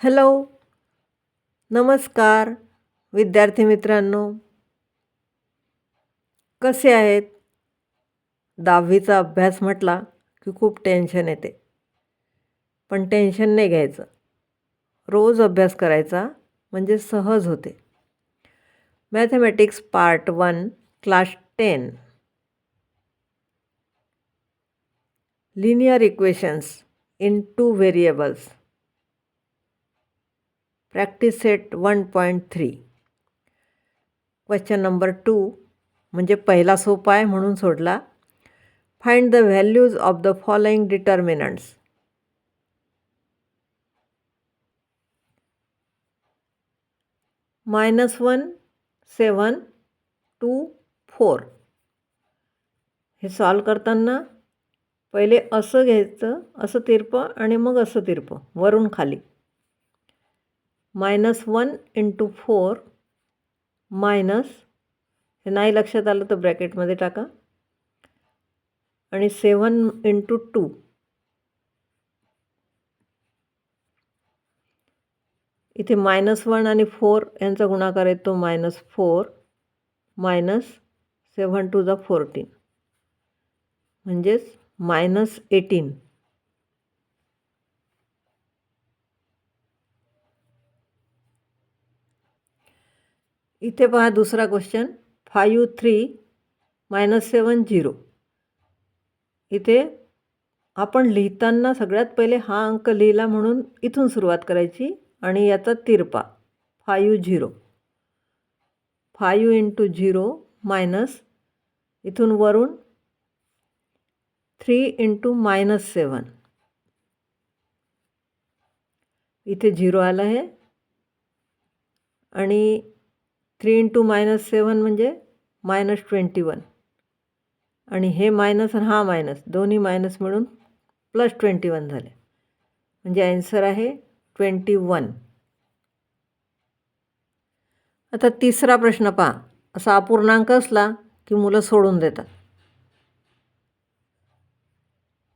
Hello, नमस्कार विद्यार्थी मित्रांनो. कसे आहेत? 10वीचा अभ्यास म्हटला की खूप टेन्शन येते. पण टेन्शन नाही घ्यायचं. रोज अभ्यास करायचा म्हणजे सहज होते. Mathematics part 1 class 10. Linear equations in 2 variables. Practice set 1.3. Question number 2 म्हणजे पहिला सोपा आहे म्हणून सोडला. Find the values of the following determinants. -1, 7, 2, 4. हे सॉल्व करताना पहिले असं घ्यायचं, असं तिरपं आणि मग असं तिरपं वरून खाली. -1 × 4 मायनस, हे नाही लक्षात आलं तर ब्रॅकेटमध्ये टाका, आणि 7 × 2. इथे -1 आणि 4 यांचा गुणाकार येतो -4 मायनस 7 × 2 = 14 म्हणजेच -18. इथे पहा दुसरा क्वेश्चन. 5, 3 -7, 0. इथे आपण लिहिताना सगळ्यात पहिले हा अंक लिहिला म्हणून इथून सुरुवात करायची आणि याचा तिरपा 5, 0. 5 × 0 मायनस, इथून वरून 3 × -7. इथे 0 आलं आहे आणि 3 × -7 म्हणजे -21. आणि हे मायनस आणि हा मायनस दोन्ही मायनस मिळून +21 झाले. म्हणजे आन्सर आहे 21. आता तिसरा प्रश्न पहा. असा अपूर्णांक असला की मुलं सोडून देतात.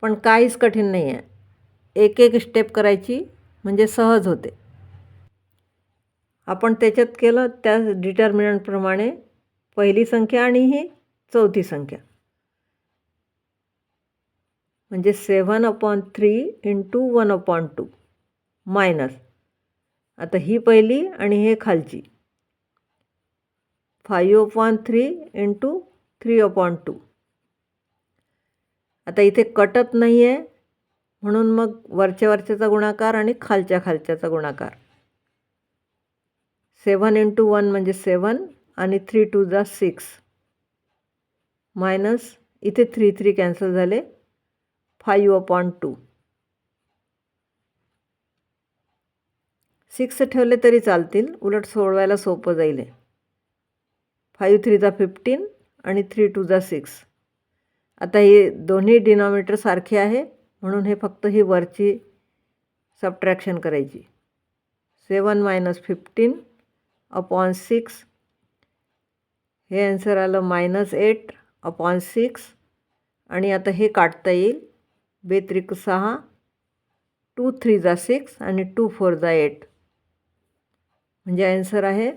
पण काहीच कठीण नाही आहे. एक एक स्टेप करायची म्हणजे सहज होते. आपण त्याच्यात केलं त्या डिटर्मिनंटप्रमाणे पहिली संख्या आणि ही चौथी संख्या. म्हणजे 7/3 × 1/2 मायनस, आता ही पहिली आणि हे खालची 5/3 × 3/2. आता इथे कटत नाही आहे म्हणून मग वरच्या वरच्याचा गुणाकार आणि खालच्या खालच्याचा गुणाकार. 7 × 1 म्हणजे 7 आणि 3 × 2 = 6 मायनस, इथे 3 3 कॅन्सल झाले, 5/2. 6 ठेवले तरी चालतील, उलट सोडवायला सोपं जाईल. 5 3 = 15 आणि 3 2 = 6. आता हे दोन्ही डिनॉमिनेटर सारखे आहे म्हणून हे फक्त ही वरची सबट्रॅक्शन करायची. 7 - 15/6, हे आन्सर आलं -8/6. आणि आता हे काढता येईल. 2 त्रिक 6, 2 3 = 6 आणि 2 4 = 8. म्हणजे आन्सर आहे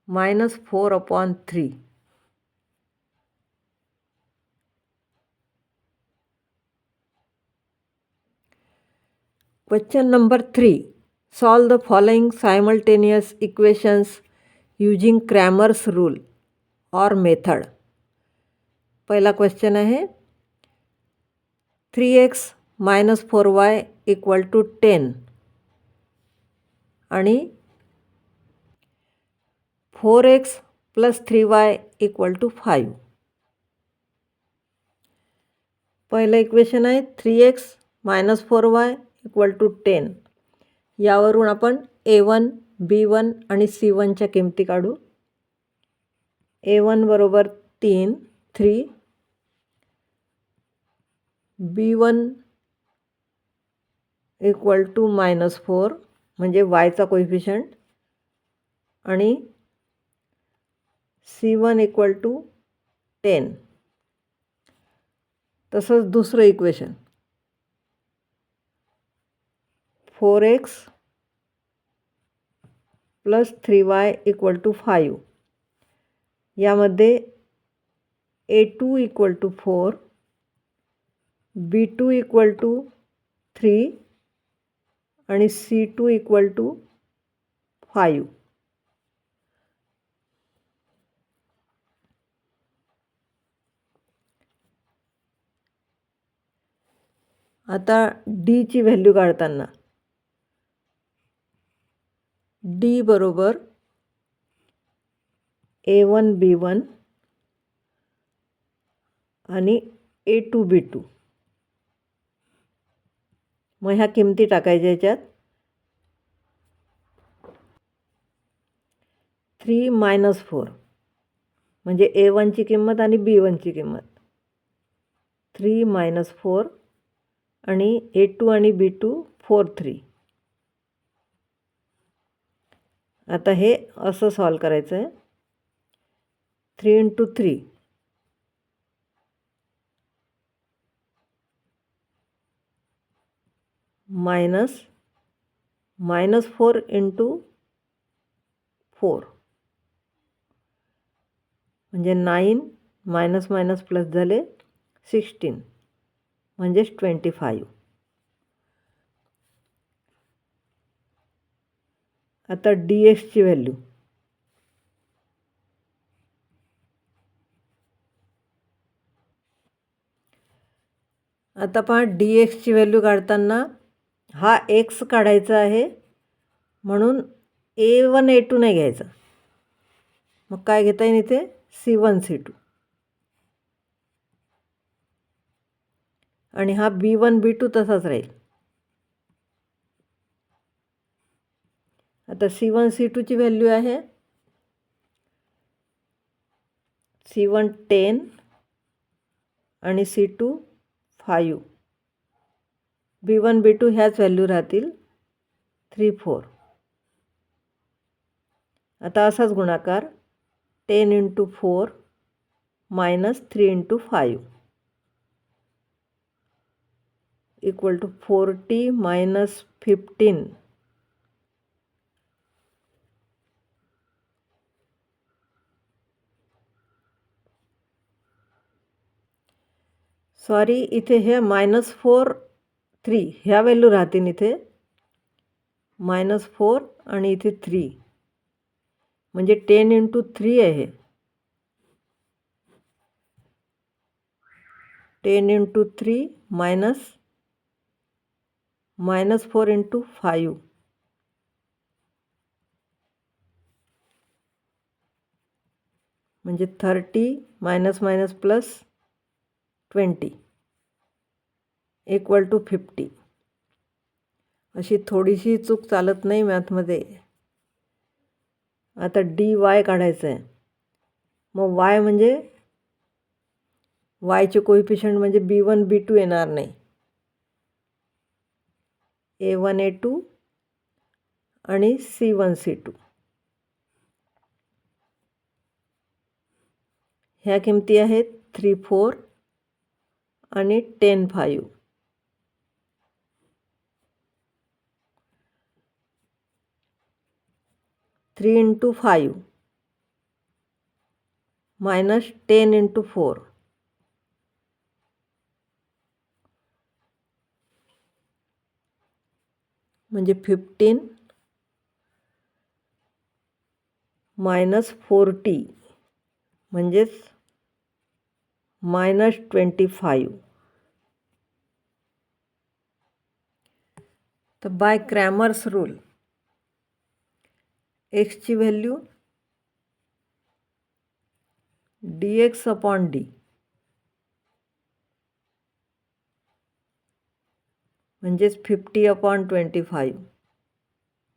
-4/3. Question number 3. Solve the following simultaneous equations using Cramer's rule or method. पहिला क्वेश्चन आहे 3x - 4y = 10 आणि 4x + 3y = 5. पहिलं इक्वेशन आहे 3x - 4y = 10. यावरून आपण a1, b1 आणि c1च्या किमती काढू. a1 = 3, b1 = -4 म्हणजे yचा कोइफिशियंट, आणि c1 = 10. तसंच दुसरं equation 4x plus 3y equal to 5. यामध्ये A2 equal to 4, B2 equal to 3 आणि C2 इक्वल टू 5. आता डीची व्हॅल्यू काढताना डी बरोबर A1 B1 आणि A2 B2. मग ह्या किमती टाकायच्या याच्यात. 3 - 4 म्हणजे A1ची किंमत आणि B1ची किंमत. 3 - 4 आणि A2 आणि B2 4 3. आता हे असं सॉल्व करायचं आहे. 3 × 3 मायनस -4 × 4 म्हणजे 9 मायनस मायनस प्लस झाले 16 म्हणजेच 25. आता DXची व्हॅल्यू आता पहा DXची व्हॅल्यू काढताना हा x काढायचा आहे म्हणून A1 A2 नाही घ्यायचा. मग काय घेता येईल इथे C1 C2 आणि हा B1 B2 तसाच राहील. आता C1 C2ची व्हॅल्यू आहे C1 10 आणि C2 5. B1 B2 ह्याच व्हॅल्यू राहतील 3 4. आता असाच गुणाकार 10 × 4 मायनस 3 × 5 इक्वल टू 40 - 15. सॉरी, इथे हे -4 3 ह्या व्हॅल्यू राहतील इथे. -4 आणि इथे 3 म्हणजे 10 × 3 आहे. 10 × 3 मायनस -4 × 5 म्हणजे 30 minus minus plus 20 equal to 50. अशी थोडीशी चूक चालत नाही मॅथमध्ये. आता DY काढायचं आहे. मग Y म्हणजे वायचे कोइफिशियंट म्हणजे B1 B2 येणार नाही. A1 A2 आणि C1 C2 ह्या किमती आहेत 3 4 आणि 10 5. थ्री × 5 मायनस 10 × 4 म्हणजे 15 मायनस 40 म्हणजेच -25. तर बाय क्रॅमर्स रूल एक्सची व्हॅल्यू dx/d म्हणजेच 50/25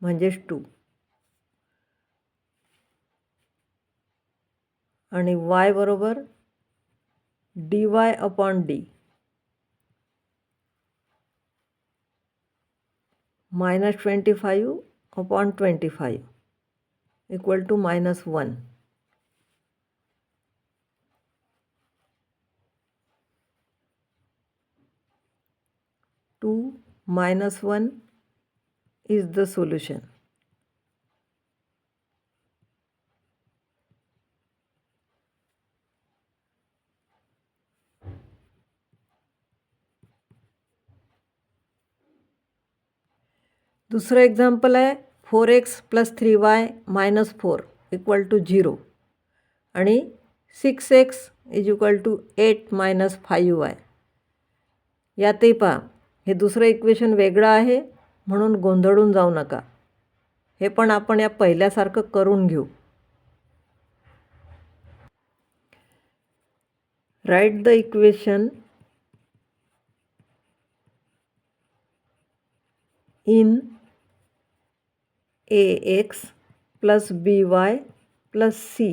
म्हणजेच 2 आणि y बरोबर dy/d -25/25 equal to -1. 2 - 1 is the solution. दुसरं एक्झाम्पल आहे 4x + 3y - 4 = 0 आणि 6x = 8 - 5y. यातही पहा, हे दुसरं इक्वेशन वेगळं आहे म्हणून गोंधळून जाऊ नका. हे पण आपण या पहिल्यासारखं करून घेऊ. Write the equation in ax + by + c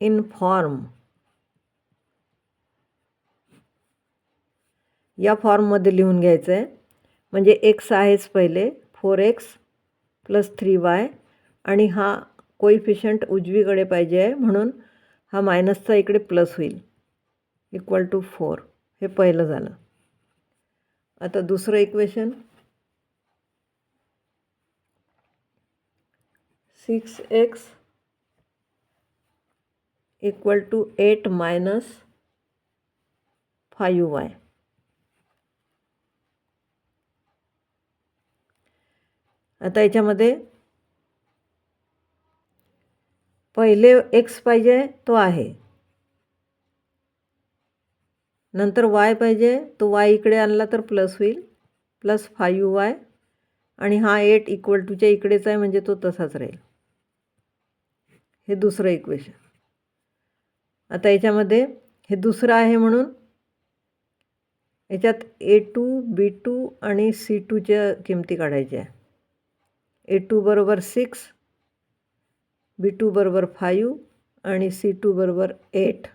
in form. या फॉर्ममध्ये लिहून घ्यायचं आहे. म्हणजे x आहेच पहिले 4x + 3y आणि हा कोइफिशियंट उजवीकडे पाहिजे आहे म्हणून हा मायनसचा इकडे प्लस होईल = 4. हे पहिलं झालं. आता दुसरं इक्वेशन 6x = 8 - 5y. आता याच्यामध्ये पहिले x पाहिजे तो आहे, नंतर y पाहिजे तो y इकडे आणला तर प्लस होईल +5y आणि हा 8 = च्या इकडेच आहे म्हणजे तो तसाच राहील. हे दुसरं इक्वेशन. आता याच्यामध्ये हे दुसरं आहे म्हणून याच्यात a2 b2 आणि c2च्या किमती काढायच्या. a2 = 6, b2 = 5 आणि c2 = 8.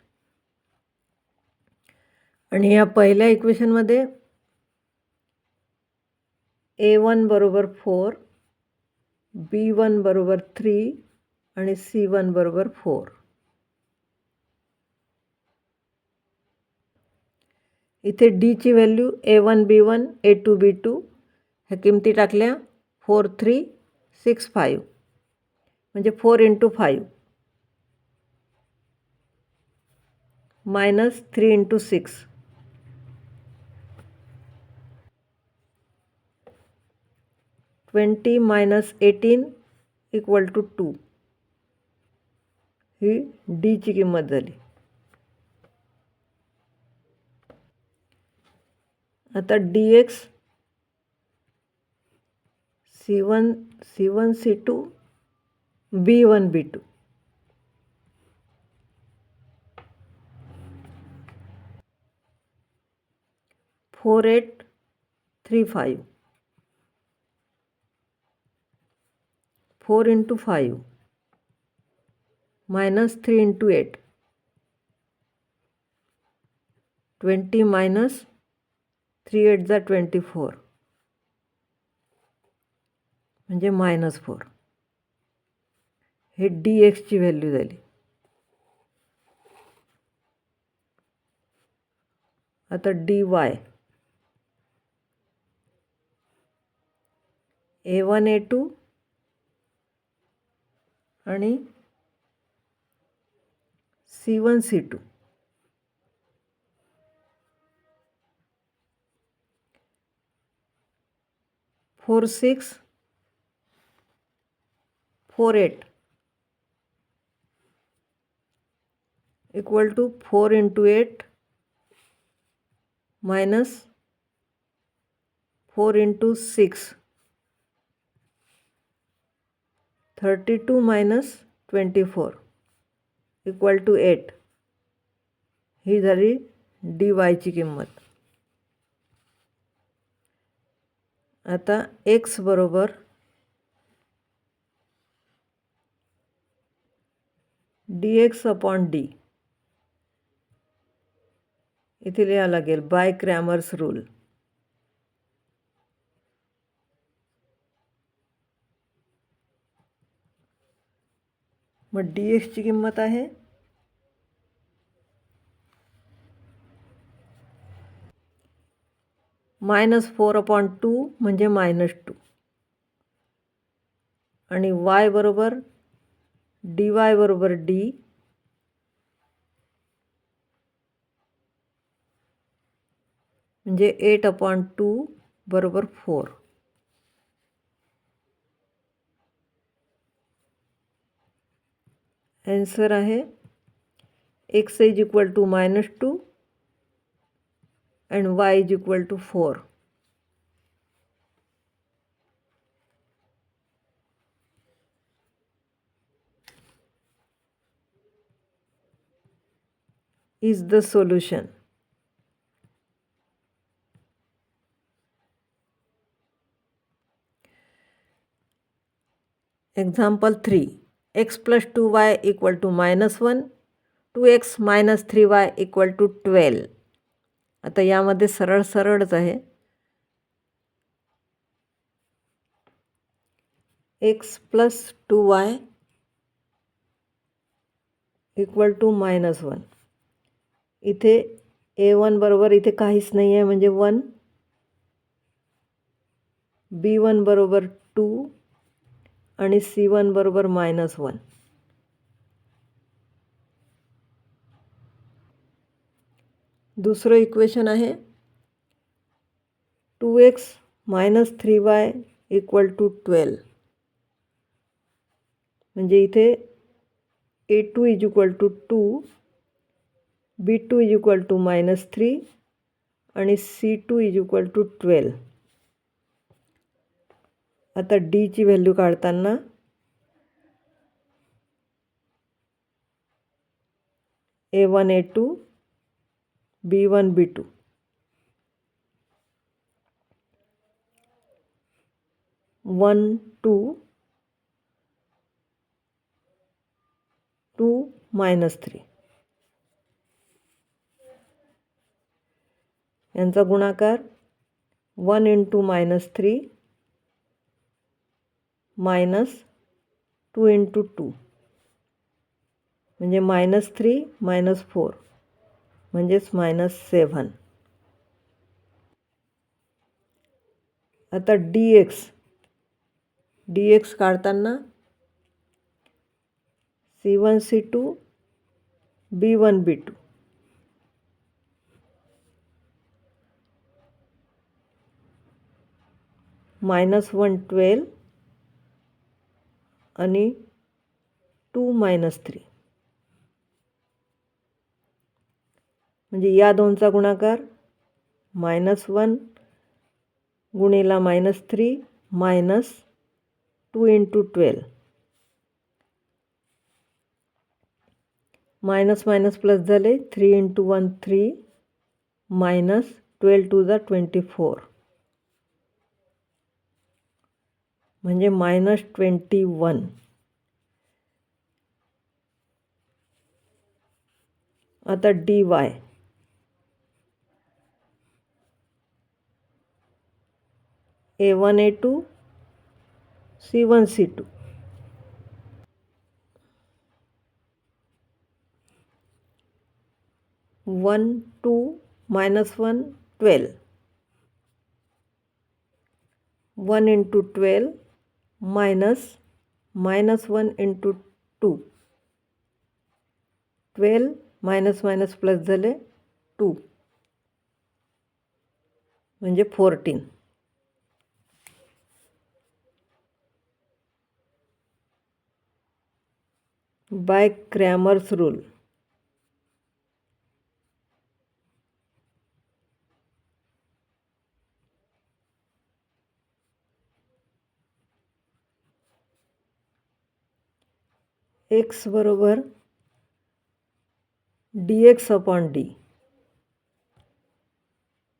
आणि या पहिल्या इक्वेशनमध्ये a1 = 4, b1 = 3 आणि c1 = 4. इथे डीची value a1 b1 a2 b2 ह्या किमती टाकल्या 4 3 6 5 म्हणजे 4 × 5 - 3 × 6 20 - 18 = 2. ही डीची किंमत झाली. आता dx c1 c2 b1 b2 4 8 3 5 4 × 5 - 3 × 8 20 - 3 8 = 24 म्हणजे -4. हे dxची व्हॅल्यू झाली. आता dy a1 a2 आणि c1 c2 4 6 4 8 = 4 × 8 - 4 × 6 32 - 24 = 8. ही झाली dy ची किंमत. आता x = dx/d. इथे लिहावं लागेल बाय क्रॅमर्स रूल. मग dxची किंमत आहे -4/2 म्हणजे -2 आणि y बरोबर dy बरोबर d म्हणजे 8/2 बरोबर 4. ॲन्सर आहे x is equal to -2 and y is equal to 4. Is the solution. Example 3. X plus 2y equal to -1. 2x minus 3y equal to 12. आता यामध्ये सरळच आहे. x plus 2y equal to -1. इथे a1 बरोबर इथे काहीच नाही आहे म्हणजे 1. b1 बरोबर 2 आणि c1 बरोबर -1. दुसरं इक्वेशन आहे 2x minus 3y equal to 12. म्हणजे इथे a2 is equal to 2, b2 is equal to -3 आणि c2 is equal to 12. आता d ची व्हॅल्यू काढताना a1 a2 b1 b2 1 2 2 -3 यांचा गुणाकार 1 into -3 minus 2 into 2 म्हणजे -3 -4 म्हणजेच -7. आता dx काढताना c1 c2 b1 b2 -1 12 आणि 2 -3 म्हणजे या दोनचा गुणाकार -1 गुणिला -3 minus 2 into 12. मायनस प्लस झाले 3 into 1 3 minus 12 to the 24 म्हणजे -21. आता dy a1 a2 c1 c2 1 2 -1 12 1 into 12 minus -1 into 2 12 minus plus झाले 2 म्हणजे 14. बाय क्रॅमर्स रूल x बरोबर dx/d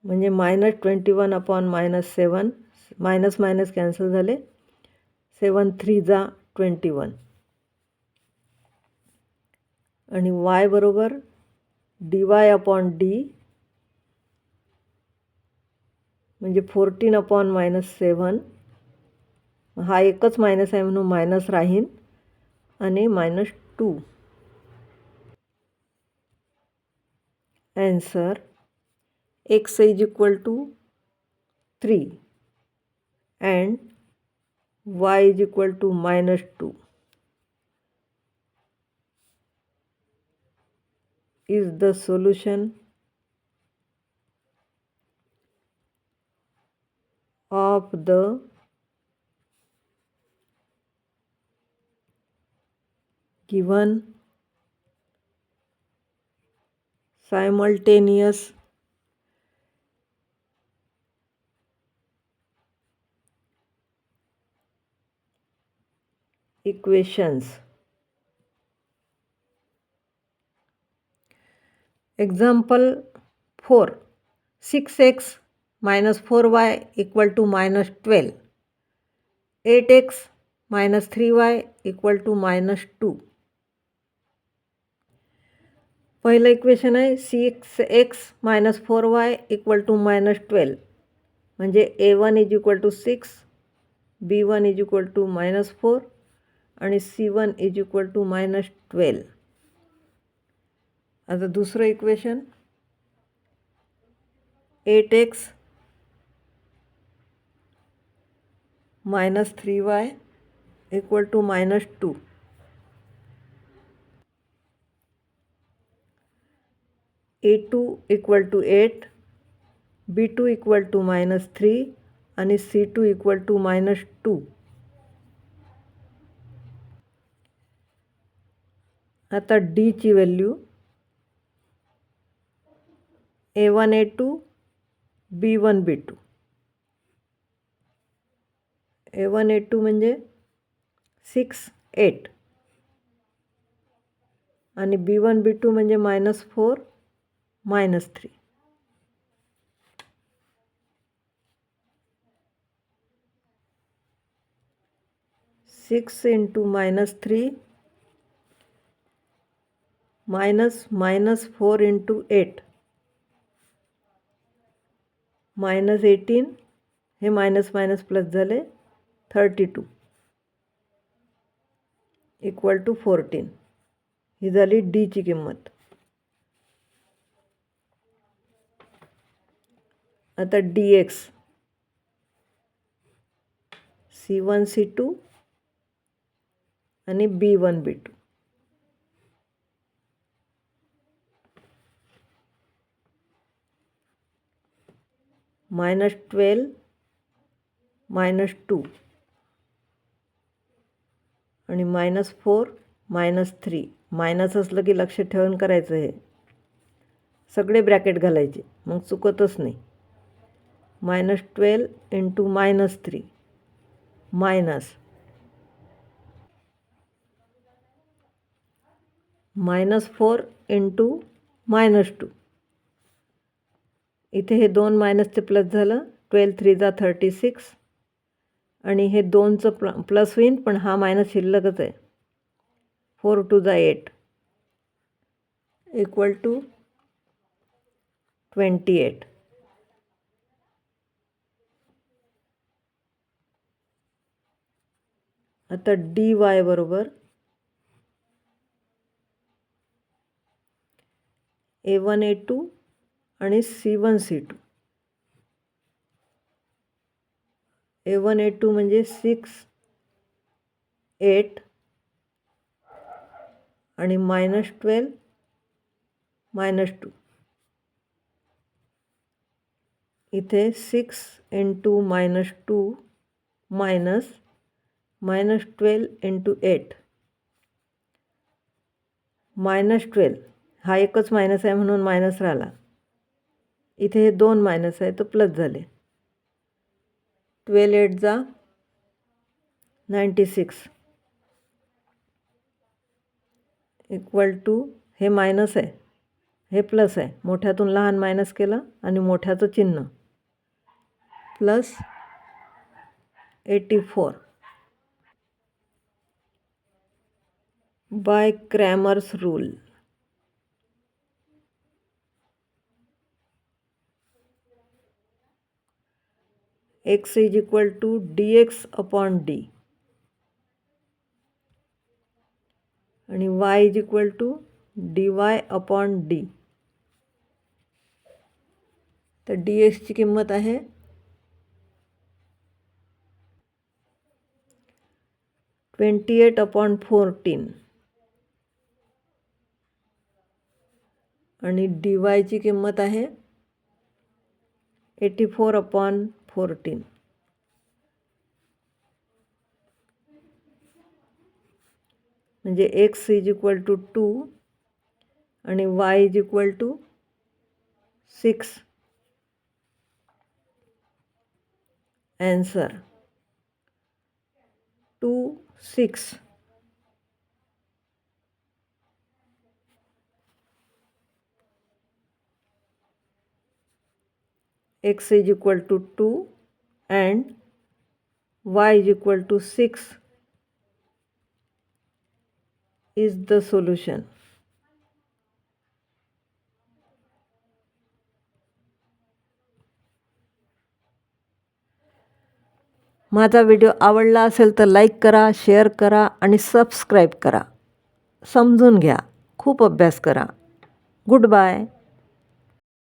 म्हणजे -21/-7 मायनस कॅन्सल झाले 7 3 जा 21 आणि y बरोबर dy/d म्हणजे 14/-7 हा एकच मायनस आहे म्हणून मायनस राहील आणि -2. Answer x is equal to 3 and y is equal to -2 is the solution of the given simultaneous equations. Example 4. 6x minus 4y equal to -12. 8x minus 3y equal to -2. पहिलं equation आहे 6x minus 4y equal to -12. म्हणजे a1 is equal to 6, b1 is equal to -4 आणि c1 is equal to -12. आता दुसरं equation 8x minus 3y equal to -2. a2 equal to 8, b2 equal to -3 आणि c2 equal to -2. आता d ची value a1 a2 b1 b2. a1 a2 म्हणजे 6 8 आणि b1 b2 म्हणजे -4 -3. -6 into -3 -4 into 8 -18 हे minus minus plus झाले 32 इक्वल टू 14. ही झाली D ची किंमत. आता dx c1 c2 आणि b1 b2. -12 -2 आणि -4 -3. मायनस असलं की लक्ष ठेवून करायचं. हे सगळे ब्रॅकेट घालायचे मग चुकतच नाही. -12 इंटू -3 मायनस -4 इंटू -2. इथे हे 2 मायनसचे प्लस झालं. 12 3 जा 36 आणि हे 2चं प्लस होईन पण हा मायनस शिल्लकच आहे. 4 2 जा 8 इक्वल टू 28. आता dy बरोबर a1 a2 आणि c1 c2. a1 a2 म्हणजे 6 8 आणि -12 -2. इथे 6 इंटू -2 मायनस -12 इंटू 8 -12. हा एकच मायनस आहे म्हणून मायनस राहिला. इथे हे 2 मायनस आहे तर प्लस झाले. 12 8 जा 96 इक्वल टू हे मायनस आहे हे प्लस आहे. मोठ्यातून लहान मायनस केलं आणि मोठ्याचं चिन्ह plus 84. By Cramer's rule x is equal to dx upon D आणि y is equal to dy upon D. तर dxची किंमत आहे 28/14 आणि dy ची किंमत आहे 84/14. म्हणजे x = 2 आणि y = 6. Answer 2, 6. x = 2 and y = 6 is the solution. माझा व्हिडिओ आवडला असेल तर लाईक करा, शेअर करा आणि सबस्क्राईब करा. समजून घ्या. खूप अभ्यास करा. Good bye.